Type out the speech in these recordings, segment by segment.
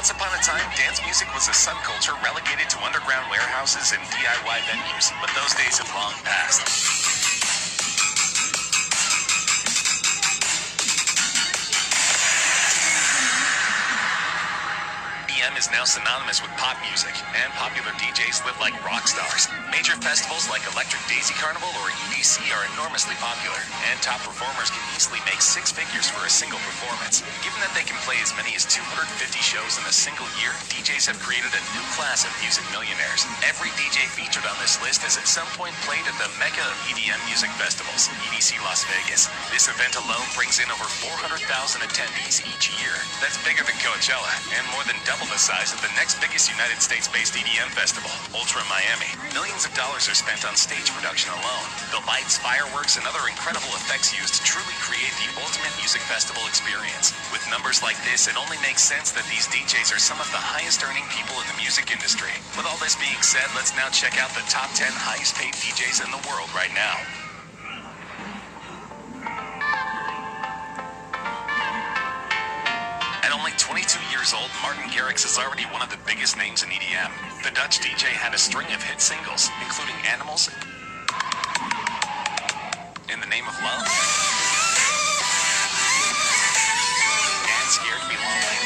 Once upon a time, dance music was a subculture relegated to underground warehouses and DIY venues, but those days have long passed. EDM is now synonymous with pop music, and popular DJs live like rock stars. Major festivals like Electric Daisy Carnival or EDC are enormously popular, and top performers can easily make six figures for a single performance. Given that they can play as many as 250 shows in a single year, DJs have created a new class of music millionaires. Every DJ featured on this list has at some point played at the mecca of EDM music festivals, EDC Las Vegas. This event alone brings in over 400,000 attendees each year. That's bigger than Coachella, and more than double the size of the next biggest United States-based EDM festival, Ultra Miami. Millions of dollars are spent on stage production alone. The lights, fireworks, and other incredible effects used to truly create the ultimate music festival experience. With numbers like this, it only makes sense that these DJs are some of the highest-earning people in the music industry. With all this being said, let's now check out the top 10 highest-paid DJs in the world right now. At only 22 years old, Garrix is already one of the biggest names in EDM. The Dutch DJ had a string of hit singles, including Animals, In the Name of Love, and Scared to Be Lonely.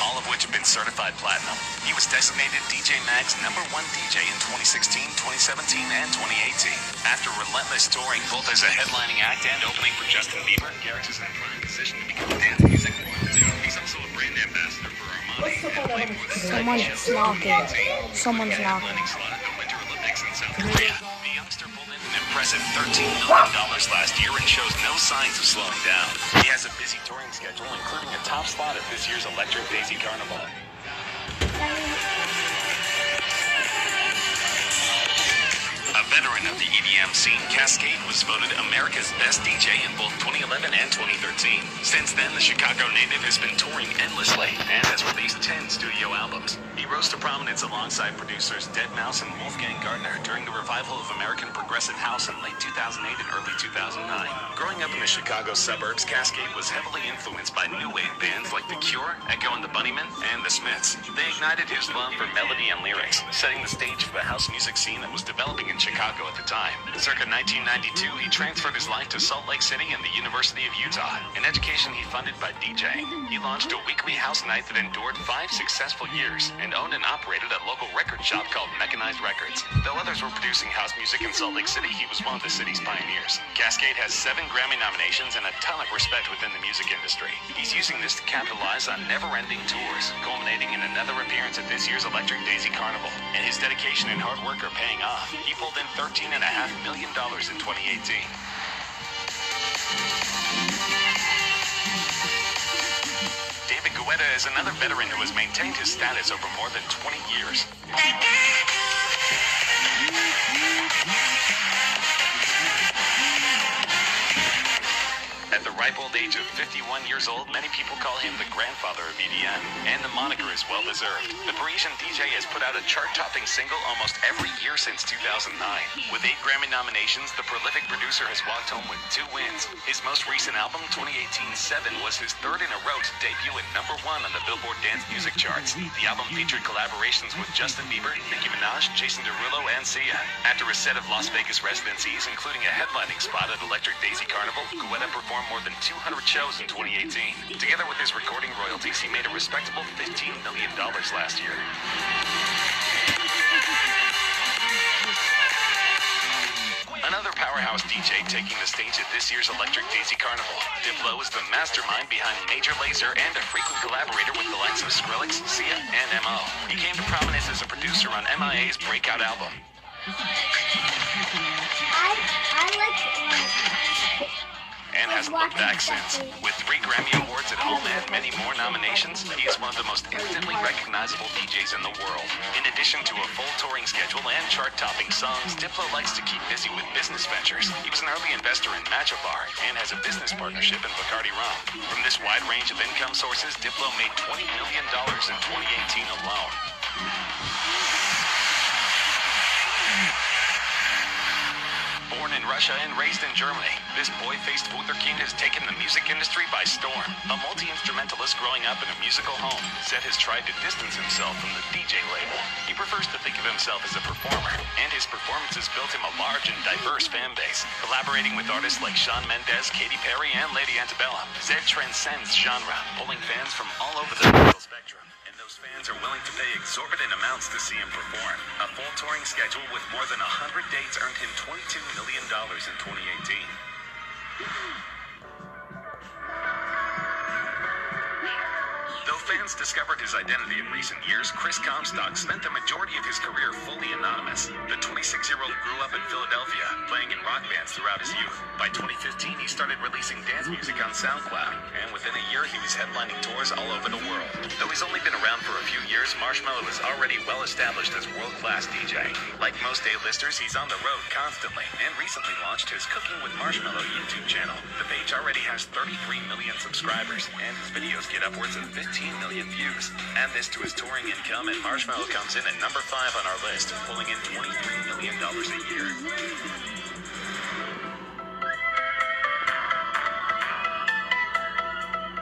All of which have been certified platinum. He was designated DJ Mag's #1 DJ in 2016, 2017, and 2018. After relentless touring, both as a headlining act and opening for Justin Bieber, Garrett is in a prime position to become a dance music royalty. He's also a brand ambassador for Armani. Someone's knocking. Someone's knocking. The youngster pulled in an impressive $13 million last year and shows no signs of slowing down. He has a busy touring schedule, including a top slot at this year's Electric Daisy Carnival. A veteran of the EDM scene, Cascade was voted America's best DJ in both 2011 and 2013. Since then, the Chicago native has been touring endlessly and has released 10 studio albums. He rose to prominence alongside producers Deadmau5 and Wolfgang Gartner during the revival of American progressive house in late 2008 and early 2009. Growing up in the Chicago suburbs, Cascade was heavily influenced by new wave bands like The Cure, Echo and the Bunnymen, and The Smiths. They ignited his love for melody and lyrics, setting the stage for the house music scene that was developing in Chicago at the time. Circa 1992, he transferred his life to Salt Lake City and the University of Utah, an education he funded by DJing. He launched a weekly house night that endured 5 successful years and owned and operated a local record shop called Mechanized Records. Though others were producing house music in Salt Lake City, he was one of the city's pioneers. Cascade has 7 Grammy nominations and a ton of respect within the music industry. He's using this to capitalize on never-ending tours, culminating in another appearance at this year's Electric Daisy Carnival. And his dedication and hard work are paying off. He pulled in $13.5 million in 2018. David Guetta is another veteran who has maintained his status over more than 20 years. At the ripe old age of 51 years old, many people call him the grandfather of EDM, and the moniker is well-deserved. The Parisian DJ has put out a chart-topping single almost every year since 2009. With 8 Grammy nominations, the prolific producer has walked home with 2 wins. His most recent album, 2018 7, was his 3rd in a row to debut at #1 on the Billboard Dance Music charts. The album featured collaborations with Justin Bieber, Nicki Minaj, Jason Derulo, and Sia. After a set of Las Vegas residencies, including a headlining spot at Electric Daisy Carnival, Guetta performed more than 200 shows in 2018. Together with his recording royalties, he made a respectable $15 million last year. Another powerhouse DJ taking the stage at this year's Electric Daisy Carnival. Diplo is the mastermind behind Major Lazer and a frequent collaborator with the likes of Skrillex, Sia, and M.O. He came to prominence as a producer on MIA's breakout album. And hasn't looked back since. With 3 Grammy Awards at home and many more nominations, he is one of the most instantly recognizable DJs in the world. In addition to a full touring schedule and chart-topping songs, Diplo likes to keep busy with business ventures. He was an early investor in Matcha Bar and has a business partnership in Bacardi Rum. From this wide range of income sources, Diplo made $20 million in 2018 alone. Born in Russia, Russia and raised in Germany, this boy-faced wunderkind has taken the music industry by storm. A multi-instrumentalist growing up in a musical home, Zed has tried to distance himself from the DJ label. He prefers to think of himself as a performer, and his performances built him a large and diverse fan base. Collaborating with artists like Shawn Mendes, Katy Perry, and Lady Antebellum, Zed transcends genre, pulling fans from all over the musical spectrum. And those fans are willing to pay exorbitant amounts to see him perform. A full touring schedule with more than 100 dates earned him $22 million in 2018. Though fans discovered his identity in recent years, Chris Comstock spent the majority of his career fully anonymous. The 26-year-old grew up in Philadelphia, playing in rock bands throughout his youth. By 2015, he started releasing dance music on SoundCloud, and within a year, he was headlining tours all over the world. Though he's only been around for a few years, Marshmellow is already well established as a world-class DJ. Like most A-listers, he's on the road constantly, and recently launched his Cooking with Marshmellow YouTube channel. The page already has 33 million subscribers, and his videos get upwards of 15 million views. Add this to his touring income, and Marshmellow comes in at number 5 on our list, pulling in $23 million a year.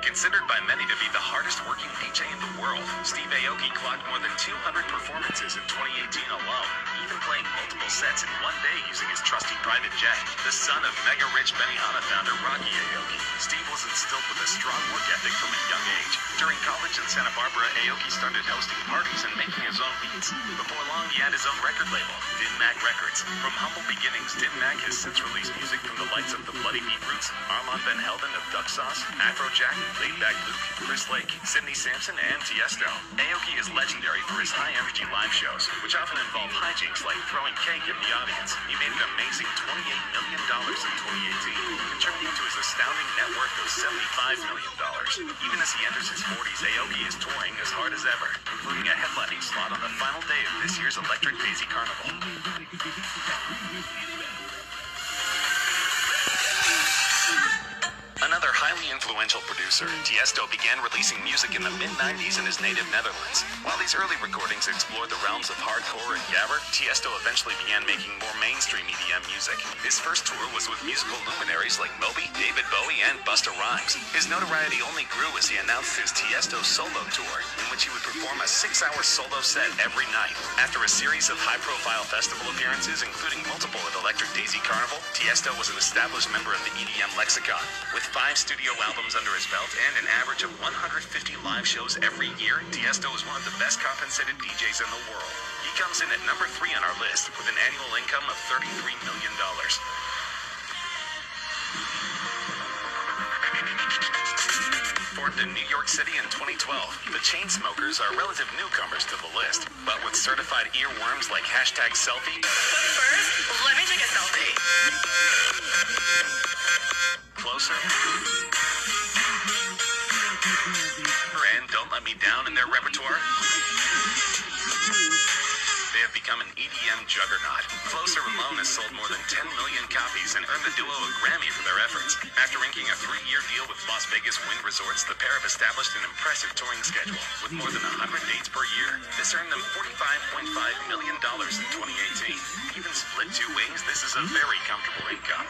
Considered by many to be the hardest working DJ in the world, Steve Aoki clocked more than 200 performances in 2018 alone, even playing multiple sets in one day using his trusty private jet. The son of mega-rich Benihana founder Rocky Aoki, Steve was instilled with a strong work ethic from a young age. During college in Santa Barbara, Aoki started hosting parties and making his own beats. Before long, he had his own record label, Din Mag Records. From humble beginnings, Din Mag has since released music from the likes of the Bloody Beat Roots, Armand Van Helden of Duck Sauce, Afrojack, Laidback Luke, Chris Lake, Sidney Sampson, and Tiesto. Aoki is legendary for his high-energy live shows, which often involve hijinks like throwing cake at the audience. He made an amazing $28 million in 2018, contributing to his astounding net worth of $75 million. Even as he enters his 40s, Aoki is touring as hard as ever, including a headlining slot on the final day of this year's Electric Daisy Carnival. Another highly influential producer, Tiesto began releasing music in the mid-90s in his native Netherlands. While these early recordings explored the realms of hardcore and gabber, Tiesto eventually began making more mainstream EDM music. His first tour was with musical luminaries like Moby, David Bowie, and Busta Rhymes. His notoriety only grew as he announced his Tiesto solo tour, in which he would perform a 6-hour solo set every night. After a series of high-profile festival appearances, including multiple at Electric Daisy Carnival, Tiesto was an established member of the EDM lexicon. With 5 studio albums under his belt and an average of 150 live shows every year, Tiesto is one of the best compensated DJs in the world. He comes in at number 3 on our list with an annual income of $33 million. Formed in New York City in 2012, the Chainsmokers are relative newcomers to the list, but with certified earworms like #selfie. First, let me take a selfie. Closer, and Don't Let Me Down in their repertoire. They have become an EDM juggernaut. Closer alone has sold more than 10 million copies and earned the duo a Grammy for their efforts. After inking a 3-year deal with Las Vegas Wind Resorts, the pair have established an impressive touring schedule with more than 100 dates per year. This earned them $45.5 million in 2018. Even split 2 ways, this is a very comfortable income.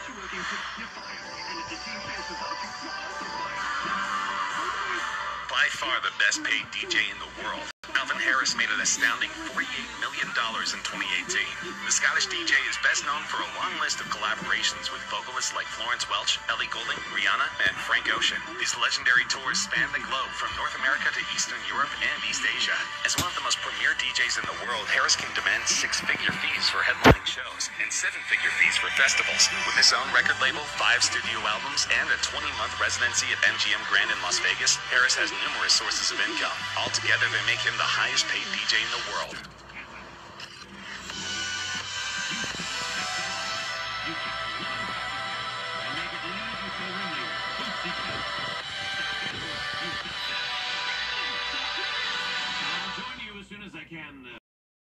By far the best paid DJ in the world, Calvin Harris made an astounding $48 million in 2018. The Scottish DJ is best known for a long list of collaborations with vocalists like Florence Welch, Ellie Goulding, Rihanna, and Frank Ocean. These legendary tours span the globe from North America to Eastern Europe and East Asia. As one of the most premier DJs in the world, Harris can demand 6-figure fees for headlining shows and 7-figure fees for festivals. With his own record label, 5 studio albums, and a 20-month residency at MGM Grand in Las Vegas, Harris has numerous sources of income. Altogether, they make him the highest paid DJ in the world.